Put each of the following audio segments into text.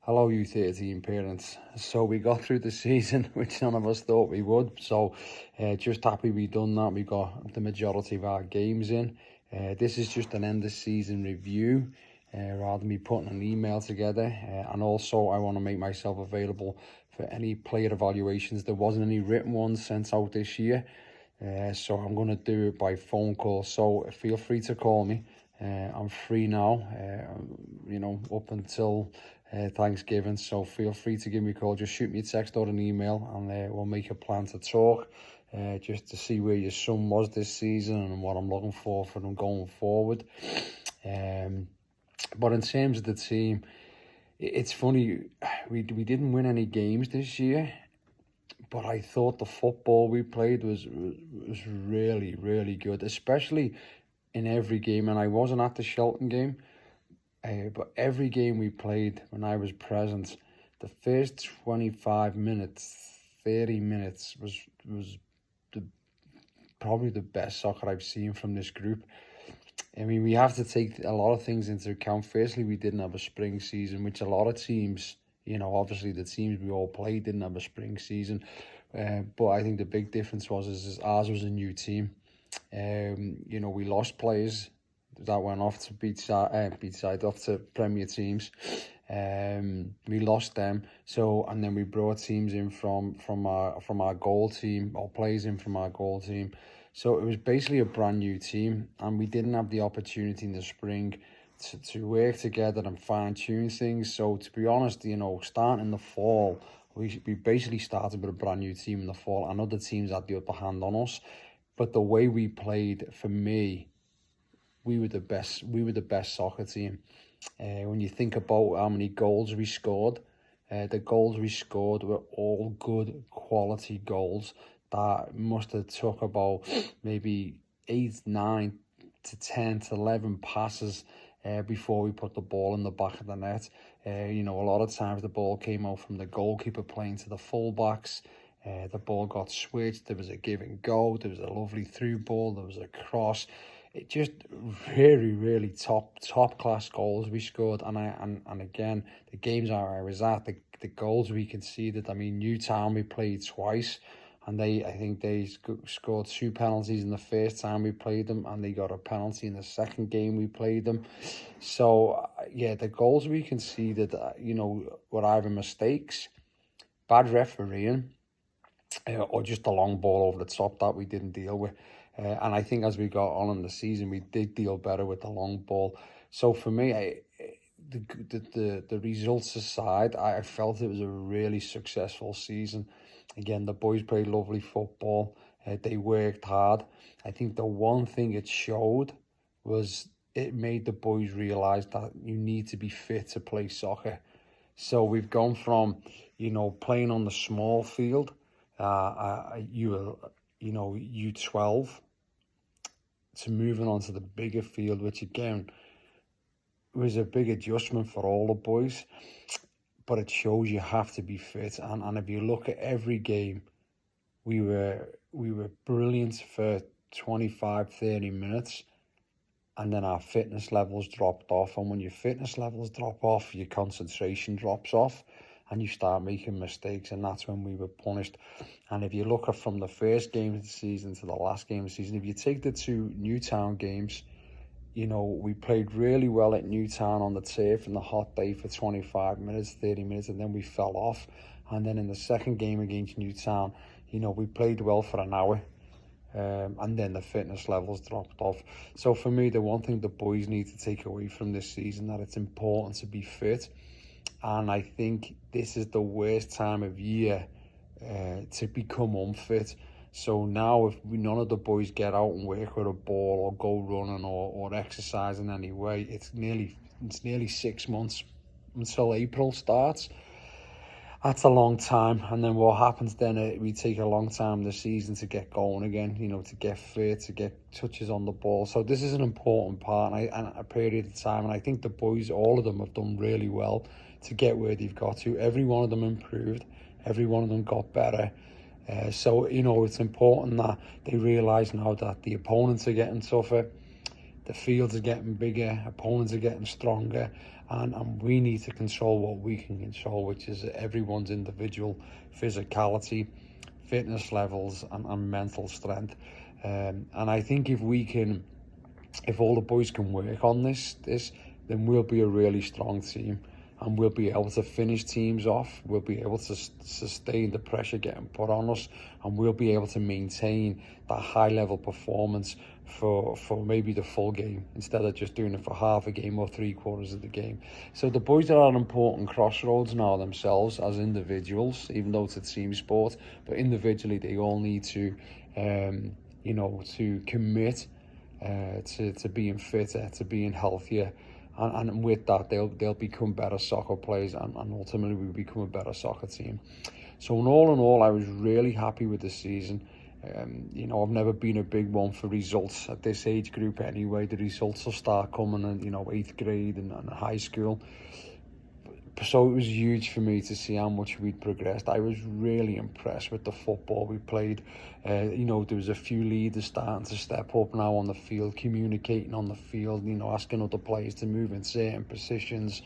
Hello, U13 parents. So we got through the season, which none of us thought we would. So just happy we done that. We got the majority of our games in. This is just an end of season review rather than me putting an email together. And also I want to make myself available for any player evaluations. There wasn't any written ones sent out this year. So I'm going to do it by phone call. So feel free to call me. I'm free now, up until Thanksgiving. So feel free to give me a call. Just shoot me a text or an email, and we'll make a plan to talk. Just to see where your son was this season and what I'm looking for them going forward. But in terms of the team, it's funny, we didn't win any games this year, but I thought the football we played was really, really good, especially in every game. And I wasn't at the Shelton game, but every game we played when I was present, the first 25 minutes, 30 minutes was probably the best soccer I've seen from this group. I mean, we have to take a lot of things into account. Firstly, we didn't have a spring season, which a lot of teams, obviously the teams we all played didn't have a spring season. But I think the big difference was ours was a new team. We lost players that went off to off to Premier teams. We lost them. And then we brought teams in from our goal team, or players in from our goal team. So it was basically a brand new team, and we didn't have the opportunity in the spring to work together and fine tune things. So to be honest, starting in the fall, we basically started with a brand new team in the fall, and other teams had the upper hand on us. But the way we played, for me, we were the best. We were the best soccer team. When you think about how many goals we scored, the goals we scored were all good quality goals that must have took about maybe 8, 9 to 10 to 11 passes before we put the ball in the back of the net. A lot of times the ball came out from the goalkeeper playing to the fullbacks. The ball got switched. There was a give and go. There was a lovely through ball. There was a cross. It just really, really top class goals we scored. And again, the games I was at, the goals we conceded. I mean, Newtown we played twice, and I think they scored 2 penalties in the first time we played them, and they got a penalty in the second game we played them. So the goals we conceded, were either mistakes, bad refereeing, or just a long ball over the top that we didn't deal with. And I think as we got on in the season, we did deal better with the long ball. So for me, the results aside, I felt it was a really successful season. Again, the boys played lovely football. They worked hard. I think the one thing it showed was it made the boys realise that you need to be fit to play soccer. So we've gone from, playing on the small field, U12, to moving on to the bigger field, which again was a big adjustment for all the boys. But it shows you have to be fit, and if you look at every game, we were brilliant for 25-30 minutes, and then our fitness levels dropped off. And when your fitness levels drop off, your concentration drops off, and you start making mistakes, and that's when we were punished. And if you look at from the first game of the season to the last game of the season, if you take the 2 Newtown games, we played really well at Newtown on the turf in the hot day for 25 minutes, 30 minutes, and then we fell off. And then in the second game against Newtown, we played well for an hour, and then the fitness levels dropped off. So for me, the one thing the boys need to take away from this season, that it's important to be fit. And I think this is the worst time of year to become unfit. So now if none of the boys get out and work with a ball or go running or exercise in any way, it's nearly 6 months until April starts. That's a long time. And then what happens then, we take a long time this season to get going again, to get fit, to get touches on the ball. So this is an important part and a period of time. And I think the boys, all of them, have done really well to get where they've got to. Every one of them improved. Every one of them got better. So it's important that they realise now that the opponents are getting tougher, the fields are getting bigger, opponents are getting stronger, and we need to control what we can control, which is everyone's individual physicality, fitness levels, and mental strength. And I think if all the boys can work on this, then we'll be a really strong team, and we'll be able to finish teams off. We'll be able to sustain the pressure getting put on us, and we'll be able to maintain that high level performance for maybe the full game, instead of just doing it for half a game or 3/4 of the game. So the boys are at an important crossroads now themselves as individuals, even though it's a team sport, but individually they all need to to commit to being fitter, to being healthier, and with that they'll become better soccer players, and ultimately we become a better soccer team. So in all, I was really happy with the season. I've never been a big one for results at this age group anyway. The results will start coming in 8th grade and high school. So it was huge for me to see how much we'd progressed. I was really impressed with the football we played. There was a few leaders starting to step up now on the field, communicating on the field, asking other players to move in certain positions.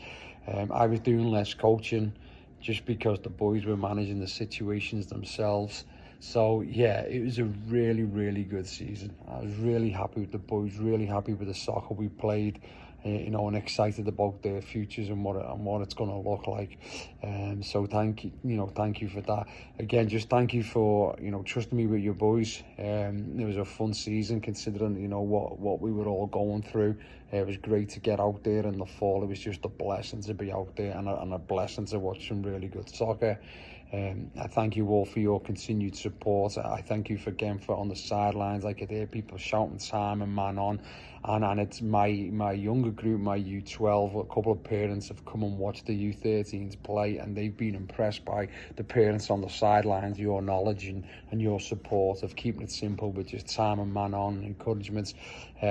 I was doing less coaching just because the boys were managing the situations themselves. So yeah, it was a really, really good season. I was really happy with the boys, really happy with the soccer we played, and excited about their futures and what it's going to look like. So thank you for that. Again, just thank you for trusting me with your boys. It was a fun season considering what we were all going through. It was great to get out there in the fall. It was just a blessing to be out there, and a blessing to watch some really good soccer. I thank you all for your continued support. I thank you for on the sidelines. I could hear people shouting time and man on, and it's my younger group, my U12. A couple of parents have come and watched the U13s play, and they've been impressed by the parents on the sidelines, your knowledge and your support of keeping it simple with just time and man on and encouragements.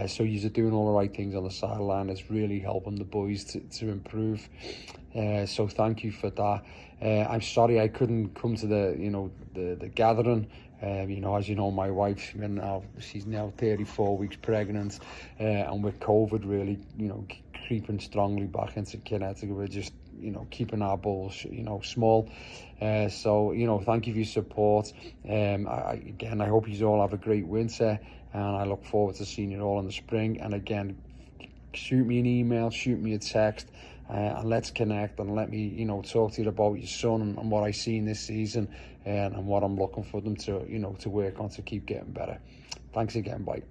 So you're doing all the right things on the sideline. It's really helping the boys to improve. So thank you for that. I'm sorry I couldn't come to the gathering. As you know, my wife, she's now 34 weeks pregnant, and with COVID really, creeping strongly back into Connecticut, we're just, keeping our balls, small. So, thank you for your support. I hope you all have a great winter, and I look forward to seeing you all in the spring. And again, shoot me an email, shoot me a text, and let's connect, and let me talk to you about your son and what I see in this season, and what I'm looking for them to to work on to keep getting better. Thanks again. Bye.